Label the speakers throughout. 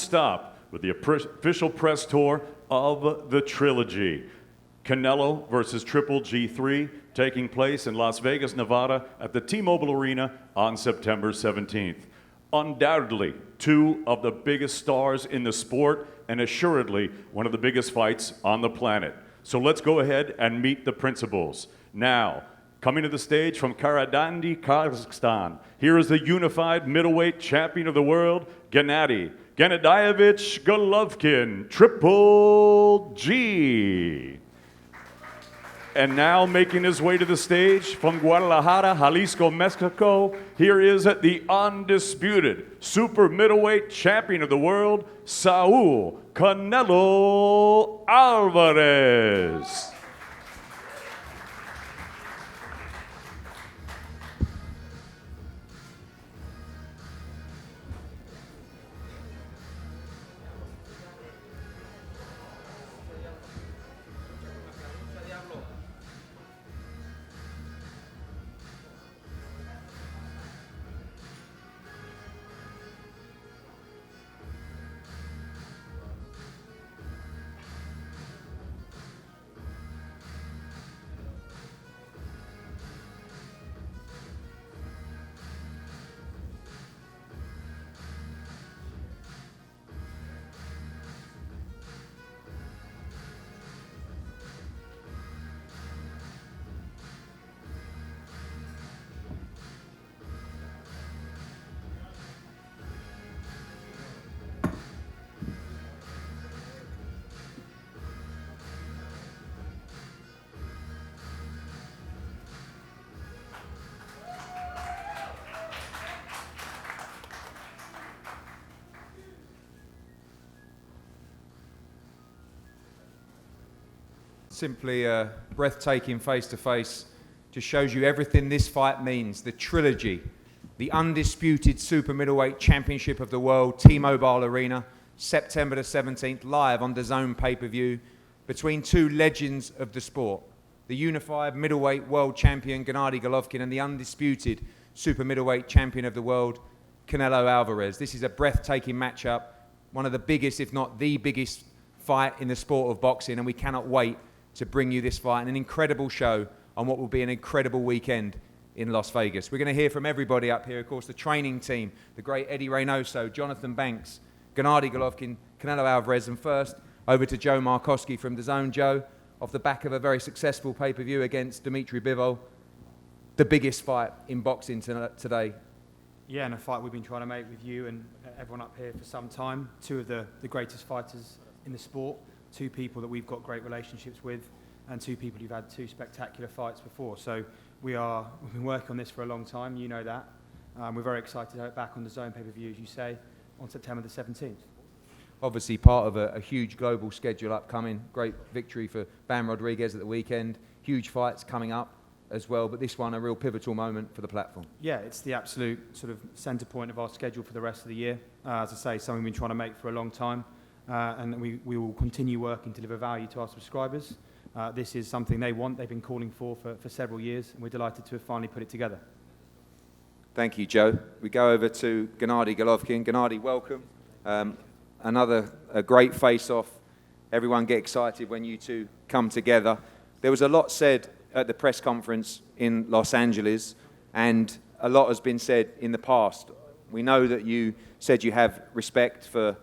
Speaker 1: stop with the official press tour of the trilogy. Canelo versus Triple G3, taking place in Las Vegas, Nevada at the T-Mobile Arena on September 17th. Undoubtedly, two of the biggest stars in the sport and assuredly one of the biggest fights on the planet. So let's go ahead and meet the principals. Now, coming to the stage from Karadandi, Kazakhstan, here is the unified middleweight champion of the world, Gennady Golovkin, Triple G. And now making his way to the stage from Guadalajara, Jalisco, Mexico, here is the undisputed super middleweight champion of the world, Saul Canelo Alvarez.
Speaker 2: Simply a breathtaking face-to-face. Just shows you everything this fight means. The trilogy, the undisputed super middleweight championship of the world, T-Mobile Arena, September the 17th, live on the DAZN pay-per-view, between two legends of the sport. The unified middleweight world champion, Gennady Golovkin, and the undisputed super middleweight champion of the world, Canelo Alvarez. This is a breathtaking matchup, one of the biggest, if not the biggest fight in the sport of boxing, and we cannot wait to bring you this fight and an incredible show on what will be an incredible weekend in Las Vegas. We're going to hear from everybody up here, of course, the training team, the great Eddy Reynoso, Johnathan Banks, Gennady Golovkin, Canelo Alvarez, and first over to Joe Markowski from DAZN. Joe, off the back of a very successful pay-per-view against Dmitry Bivol, the biggest fight in boxing today.
Speaker 3: Yeah, and a fight we've been trying to make with you and everyone up here for some time. Two of the greatest fighters in the sport. Two people that we've got great relationships with, and two people who've had two spectacular fights before. So we've been working on this for a long time, you know that. We're very excited to have it back on the DAZN pay-per-view, as you say, on September the 17th.
Speaker 2: Obviously part of a huge global schedule upcoming. Great victory for Bam Rodriguez at the weekend. Huge fights coming up as well, but this one a real pivotal moment for the platform.
Speaker 3: Yeah, it's the absolute sort of centre point of our schedule for the rest of the year. As I say, something we've been trying to make for a long time. And we will continue working to deliver value to our subscribers. This is something they want, they've been calling for several years, and we're delighted to have finally put it together.
Speaker 2: Thank you, Joe. We go over to Gennady Golovkin. Gennady, welcome. Another great face-off. Everyone get excited when you two come together. There was a lot said at the press conference in Los Angeles, and a lot has been said in the past. We know that you said you have respect for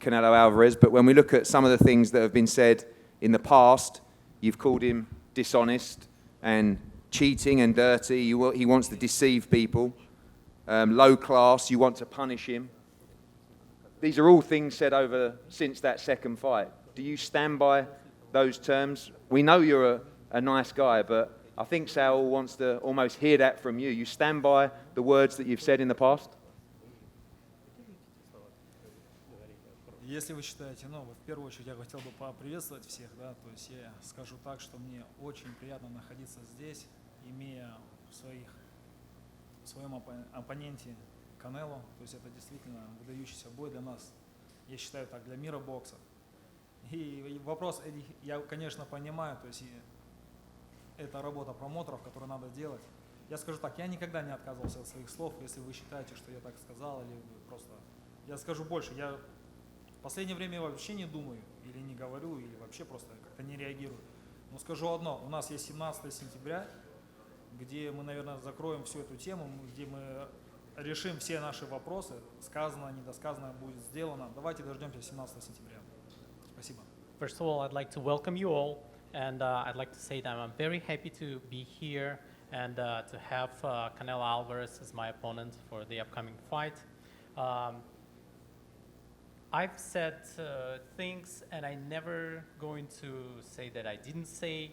Speaker 2: Canelo Alvarez, but when we look at some of the things that have been said in the past, you've called him dishonest and cheating and dirty. He wants to deceive people. Low class, you want to punish him. These are all things said since that second fight. Do you stand by those terms? We know you're a nice guy, but I think Saul wants to almost hear that from you. You stand by the words that you've said in the past?
Speaker 4: Если вы считаете, в первую очередь я хотел бы поприветствовать всех, да, то есть я скажу так, что мне очень приятно находиться здесь, имея в своем оппоненте Канело, то есть это действительно выдающийся бой для нас, я считаю так, для мира бокса. И вопрос, Эдди, я, конечно, понимаю, то есть это работа промоутеров, которую надо делать. Я скажу так, я никогда не отказывался от своих слов, если вы считаете, что я так сказал, или просто... Я скажу больше, я В последнее время я вообще не думаю, или не говорю, или вообще просто как-то не реагирую. Но скажу одно, у нас есть 17 сентября, где мы, наверное, закроем всю эту тему, где мы решим все наши вопросы, сказано, недосказанное будет сделано. Давайте дождемся 17 сентября. Спасибо.
Speaker 5: First of all, I'd like to welcome you all, and I'd like to say that I'm very happy to be here and to have Canelo Alvarez as my opponent for the upcoming fight. I've said things, and I'm never going to say that I didn't say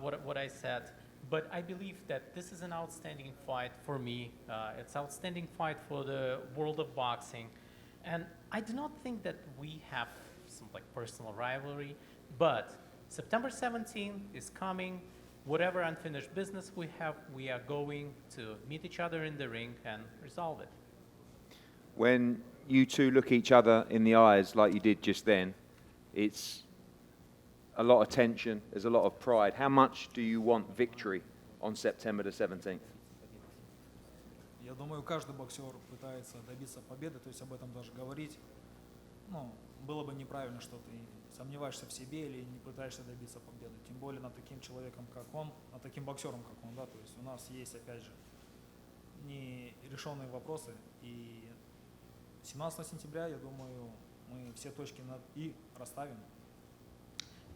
Speaker 5: what I said, but I believe that this is an outstanding fight for me. It's an outstanding fight for the world of boxing, and I do not think that we have some like personal rivalry, but September 17th is coming. Whatever unfinished business we have, we are going to meet each other in the ring and resolve it.
Speaker 2: When you two look each other in the eyes like you did just then, it's a lot of tension, there's a lot of pride. How much do you want victory on September the 17th?
Speaker 4: Я думаю, каждый боксер пытается добиться победы, то есть об этом даже говорить, ну, было бы неправильно, что ты сомневаешься в себе или не пытаешься добиться победы. Тем более над таким человеком, как он, над таким боксером, как он, да, то есть у нас есть, опять же, нерешенные вопросы, и 17 сентября, я думаю, мы все точки над «и» расставим.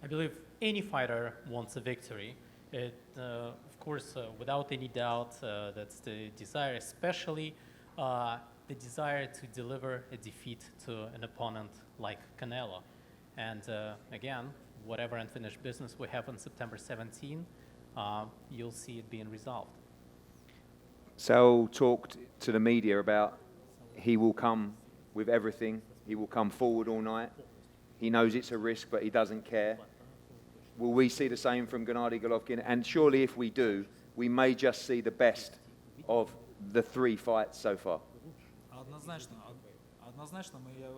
Speaker 5: I believe any fighter wants a victory. Of course, without any doubt, that's the desire, especially the desire to deliver a defeat to an opponent like Canelo. And again, whatever unfinished business we have on September 17, you'll see it being resolved.
Speaker 2: Sal talked to the media about he will come with everything. He will come forward all night. He knows it's a risk, but he doesn't care. Will we see the same from Gennady Golovkin? And surely if we do, we may just see the best of the three fights so far.
Speaker 4: Однозначно, я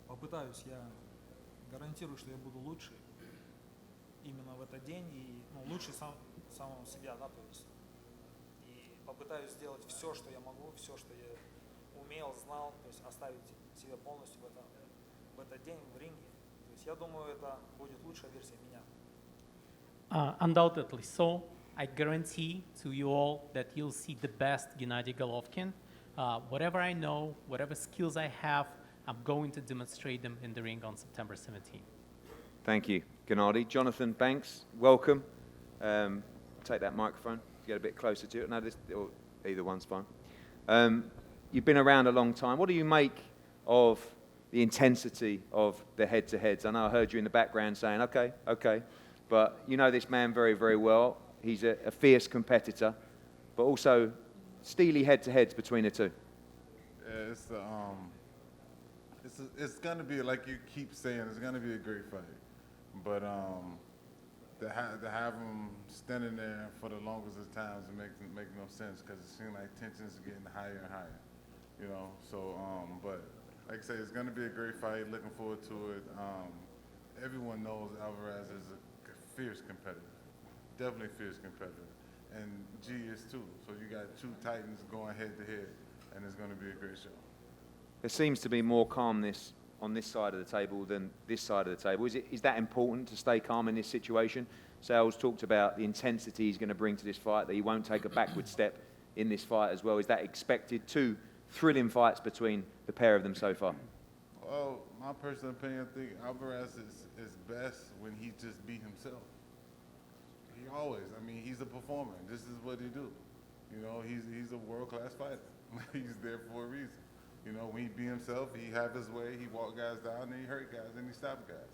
Speaker 4: попытаюсь, я гарантирую, что я буду лучше именно в этот день и лучше самого себя, да, то есть и попытаюсь сделать все, что я могу, все, что я умел, знал, то есть оставить себя полностью в этот день в ринге. То есть я думаю, это будет лучшая версия меня.
Speaker 5: Undoubtedly so. I guarantee to you all that you'll see the best Gennady Golovkin. Whatever I know, whatever skills I have, I'm going to demonstrate them in the ring on September 17th.
Speaker 2: Thank you, Gennady. Johnathan Banks, welcome. Take that microphone, get a bit closer to it. No, or either one's fine. You've been around a long time. What do you make of the intensity of the head-to-heads? I know I heard you in the background saying, okay. But you know this man very, very well. He's a fierce competitor, but also steely head-to-heads between the two.
Speaker 6: Yeah, it's going to be, like you keep saying, it's going to be a great fight. But to have him standing there for the longest of times, it make no sense because it seems like tensions are getting higher and higher. You know, so, but like I say, it's going to be a great fight. Looking forward to it. Everyone knows Alvarez is a fierce competitor, definitely fierce competitor, and G is too. So you got two titans going head to head, and it's going to be a great show.
Speaker 2: There seems to be more calmness on this side of the table than this side of the table. Is that important to stay calm in this situation? Sal's talked about the intensity he's going to bring to this fight, that he won't take a backward step in this fight as well. Is that expected? Two thrilling fights between the pair of them so far.
Speaker 6: Well, my personal opinion, I think Alvarez is best when he just be himself. He always, I mean, he's a performer. This is what he do. You know, he's a world-class fighter. He's there for a reason. You know, when he be himself, he have his way, he walk guys down, and he hurt guys, and he stop guys.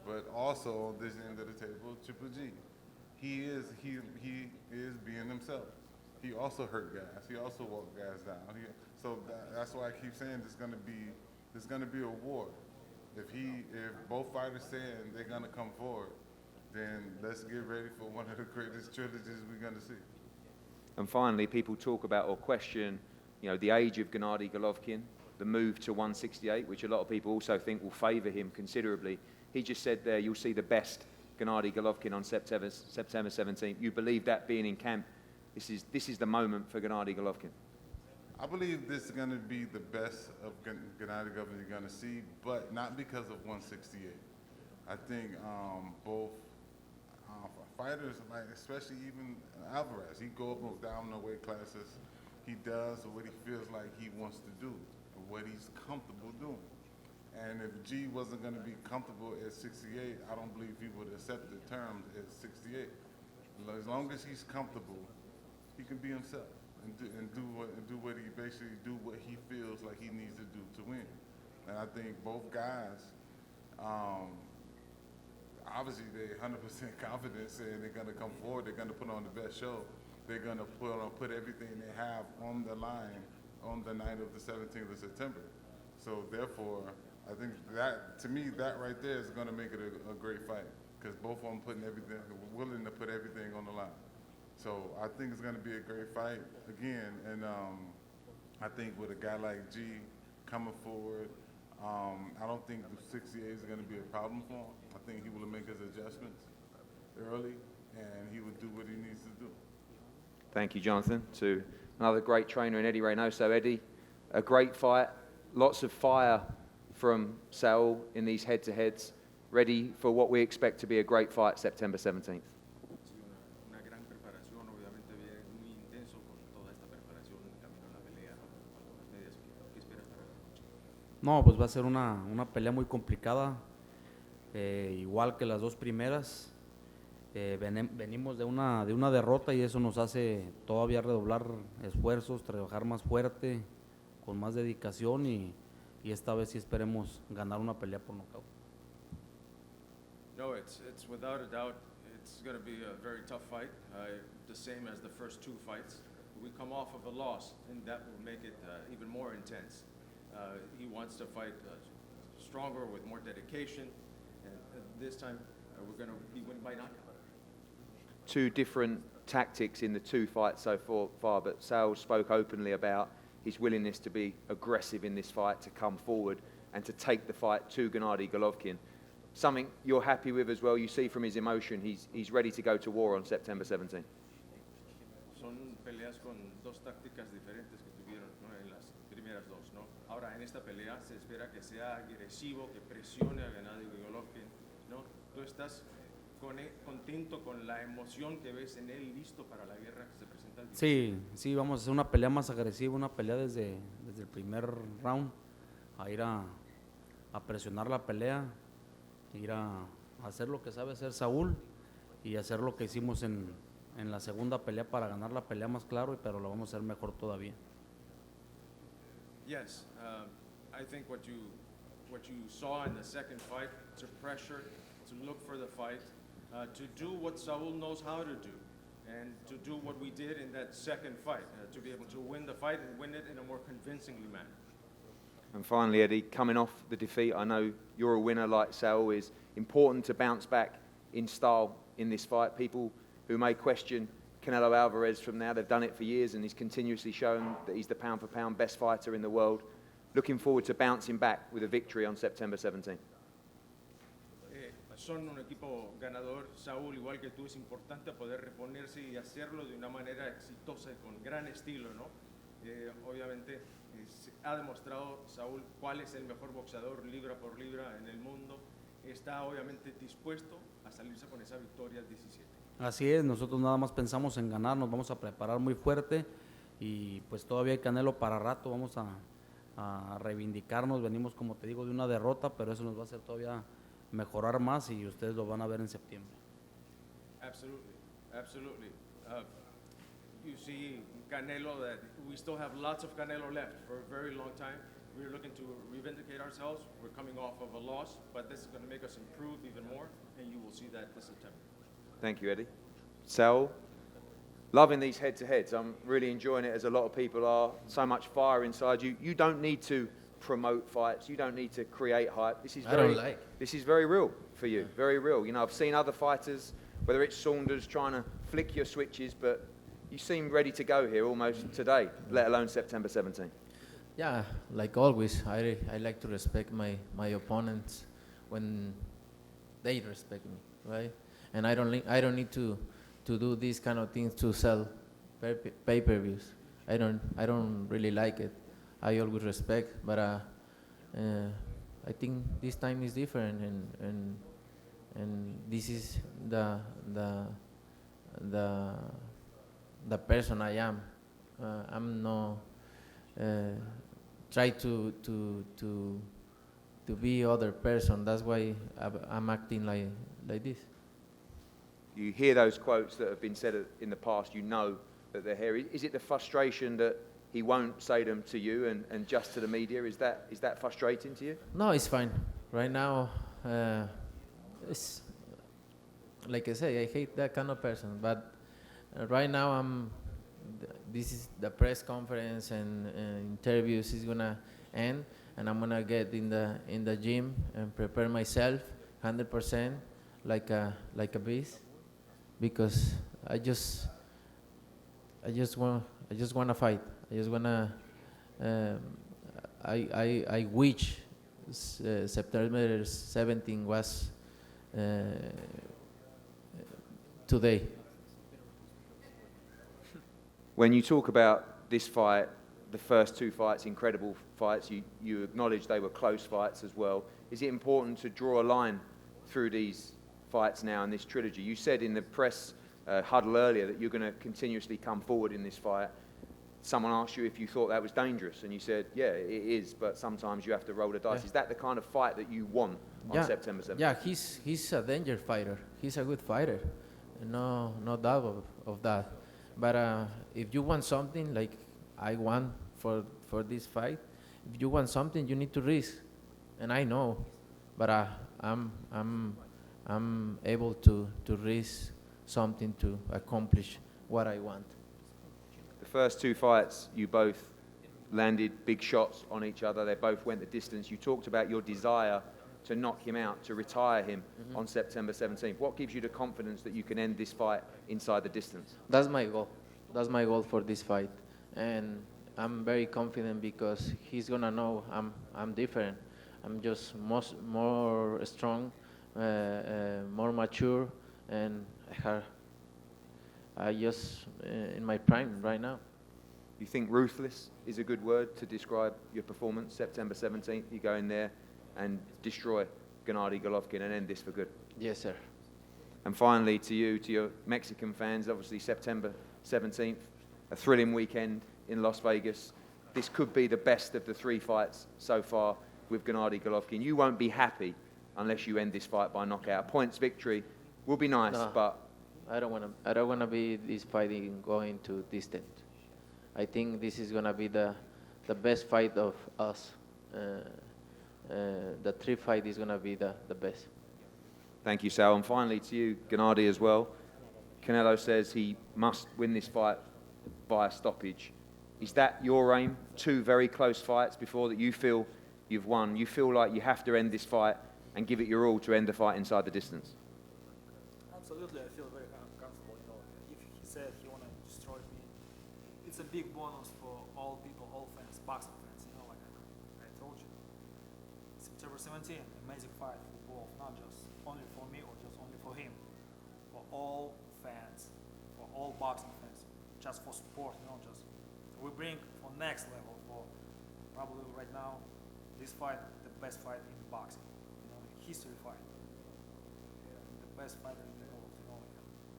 Speaker 6: But also, on this end of the table, Triple G, he is being himself. He also hurt guys. He also walk guys down. So that's why I keep saying there's gonna be a war. If both fighters saying they're gonna come forward, then let's get ready for one of the greatest trilogies we're gonna see.
Speaker 2: And finally, people talk about or question, you know, the age of Gennady Golovkin, the move to 168, which a lot of people also think will favour him considerably. He just said there, you'll see the best Gennady Golovkin on September 17th. You believe that being in camp, this is the moment for Gennady Golovkin?
Speaker 6: I believe this is going to be the best of Gennady Golovkin you're going to see, but not because of 168. I think both fighters, like especially even Alvarez, he go up and down the weight classes. He does what he feels like he wants to do, and what he's comfortable doing. And if G wasn't going to be comfortable at 68, I don't believe he would accept the terms at 68. As long as he's comfortable, he can be himself and do what he basically do what he feels like he needs to do to win. And I think both guys, obviously they're 100% confident saying they're going to come forward, they're going to put on the best show. They're going to put everything they have on the line on the night of the 17th of September. So therefore, I think that, to me, that right there is going to make it a great fight, because both of them willing to put everything on the line. So I think it's going to be a great fight again, and I think with a guy like G coming forward, I don't think the 68 is going to be a problem for him. I think he will make his adjustments early, and he would do what he needs to do.
Speaker 2: Thank you, Jonathan. To another great trainer in Eddy Reynoso. Eddy, a great fight, lots of fire from Saul in these head-to-heads, ready for what we expect to be a great fight September 17th.
Speaker 7: Una gran preparación, obviamente viene muy intenso con toda esta preparación en camino a la pelea, ¿no? Con las medias. ¿Qué esperas para la noche?
Speaker 8: No, pues va a ser una pelea muy complicada, igual que las dos primeras. Venimos de una derrota y eso nos hace todavía redoblar esfuerzos, trabajar más fuerte, con más dedicación y esta vez sí esperemos ganar una pelea por nocaut.
Speaker 7: No, it's without a doubt, it's going to be a very tough fight, the same as the first two fights. We come off of a loss, and that will make it even more intense. He wants to fight stronger with more dedication, and this time we're going to be winning by knockout.
Speaker 2: Two different tactics in the two fights so far, but Saul spoke openly about his willingness to be aggressive in this fight, to come forward and to take the fight to Gennady Golovkin. Something you're happy with as well. You see from his emotion, he's ready to go to war on September 17th.
Speaker 7: Son peleas con dos tácticas diferentes que tuvieron, ¿no? En las primeras dos, ¿no? Ahora en esta pelea se espera que sea agresivo, que presione a Gennady Golovkin, ¿no? Tú estás contento con la emoción que ves en él, listo para la guerra que se presenta el 17.
Speaker 8: Sí, vamos a hacer una pelea más agresiva, una pelea desde el primer round, a ir a presionar la pelea, ir a hacer lo que sabe hacer Saúl y hacer lo que hicimos en la segunda pelea para ganar la pelea más claro, pero lo vamos a hacer mejor todavía.
Speaker 7: Yes, I think what you saw in the second fight, to pressure, to look for the fight, to do what Saul knows how to do, and to do what we did in that second fight, to be able to win the fight and win it in a more convincingly manner.
Speaker 2: And finally, Eddy, coming off the defeat, I know you're a winner like Saul. Is important to bounce back in style in this fight. People who may question Canelo Alvarez from now, they've done it for years, and he's continuously shown that he's the pound-for-pound best fighter in the world. Looking forward to bouncing back with a victory on September 17th.
Speaker 7: Son un equipo ganador, Saúl, igual que tú, es importante poder reponerse y hacerlo de una manera exitosa y con gran estilo, ¿no? Obviamente ha demostrado Saúl cuál es el mejor boxeador libra por libra en el mundo. Está obviamente dispuesto a salirse con esa victoria al 17.
Speaker 8: Así es, nosotros nada más pensamos en ganar, nos vamos a preparar muy fuerte y pues todavía hay Canelo para rato, vamos a reivindicarnos, venimos como te digo de una derrota, pero eso nos va a hacer todavía mejorar más y ustedes lo van a ver en septiembre.
Speaker 7: Absolutely. You see Canelo, that we still have lots of Canelo left for a very long time. We're looking to reivindicate ourselves. We're coming off of a loss, but this is going to make us improve even more, and you will see that this September.
Speaker 2: Thank you, Eddy. Saul, loving these head-to-heads. I'm really enjoying it, as a lot of people are. So much fire inside you. You don't need to promote fights. You don't need to create hype. This is very real for you. Very real. You know, I've seen other fighters, whether it's Saunders trying to flick your switches, but you seem ready to go here almost today, let alone September 17th.
Speaker 9: Yeah, like always, I like to respect my opponents when they respect me, right? And I don't need to do these kind of things to sell pay-per-views. I don't really like it. I always respect, but I think this time is different, and this is the person I am. I'm no try to be other person. That's why I'm acting like this.
Speaker 2: You hear those quotes that have been said in the past, you know that they're here. Is it the frustration that he won't say them to you and just to the media? Is that frustrating to you?
Speaker 9: No, it's fine. Right now, it's like I say, I hate that kind of person. But right now, this is the press conference and interviews is gonna end, and I'm gonna get in the gym and prepare myself 100% like a beast, because I just want to fight. I just wanna. I wish September 17 was today.
Speaker 2: When you talk about this fight, the first two fights, incredible fights, you acknowledge they were close fights as well. Is it important to draw a line through these fights now in this trilogy? You said in the press huddle earlier that you're going to continuously come forward in this fight. Someone asked you if you thought that was dangerous, and you said, yeah, it is, but sometimes you have to roll the dice.
Speaker 9: Yeah.
Speaker 2: Is that the kind of fight that you want on September 7th?
Speaker 9: Yeah, he's a danger fighter. He's a good fighter. No doubt of that. But if you want something like I want for this fight, if you want something, you need to risk, and I know. But I'm able to risk something to accomplish what I want.
Speaker 2: The first two fights, you both landed big shots on each other. They both went the distance. You talked about your desire to knock him out, to retire him on September 17th. What gives you the confidence that you can end this fight inside the distance?
Speaker 9: That's my goal. That's my goal for this fight, and I'm very confident because he's gonna know I'm different. I'm just more strong, more mature, and I just in my prime right now.
Speaker 2: You think ruthless is a good word to describe your performance September 17th? You go in there and destroy Gennady Golovkin and end this for good.
Speaker 9: Yes, sir.
Speaker 2: And finally, to your Mexican fans, obviously September 17th, a thrilling weekend in Las Vegas. This could be the best of the three fights so far with Gennady Golovkin. You won't be happy unless you end this fight by knockout. Points victory will be nice,
Speaker 9: No.
Speaker 2: but
Speaker 9: I don't wanna be this fighting going to distant. I think this is gonna be the best fight of us. The three fight is gonna be the best.
Speaker 2: thank you, Sal. And finally to you, Gennady, as well. Canelo says he must win this fight via stoppage. Is that your aim? Two very close fights before that you feel you've won. You feel like you have to end this fight and give it your all to end the fight inside the distance.
Speaker 4: Absolutely, I feel very comfortable. You know, if he said he want to destroy me, it's a big bonus for all people, all fans, boxing fans. You know, like I told you, September 17th, amazing fight for both, not just only for me or just only for him, for all fans, for all boxing fans, just for support. You know, just we bring for next level for probably right now this fight, the best fight in boxing, you know, history fight. The best fighter in the world, you know.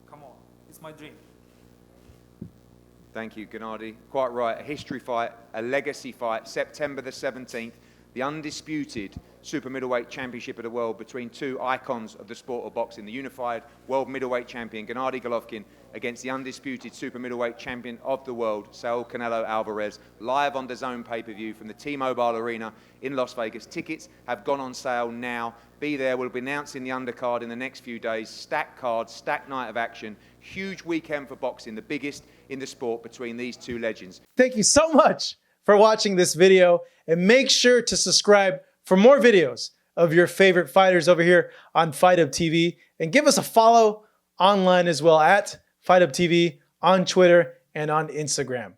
Speaker 4: Come on, it's my dream.
Speaker 2: Thank you, Gennady. Quite right, a history fight, a legacy fight, September the 17th, the undisputed super middleweight championship of the world between two icons of the sport of boxing, the unified world middleweight champion, Gennady Golovkin, against the undisputed super middleweight champion of the world, Saul Canelo Alvarez, live on DAZN pay-per-view from the T-Mobile Arena in Las Vegas. Tickets have gone on sale now. Be there. We'll be announcing the undercard in the next few days. Stacked cards, stacked night of action. Huge weekend for boxing, the biggest in the sport between these two legends.
Speaker 10: Thank you so much for watching this video, and make sure to subscribe for more videos of your favorite fighters over here on Fight Up TV, and give us a follow online as well at Fight Up TV on Twitter and on Instagram.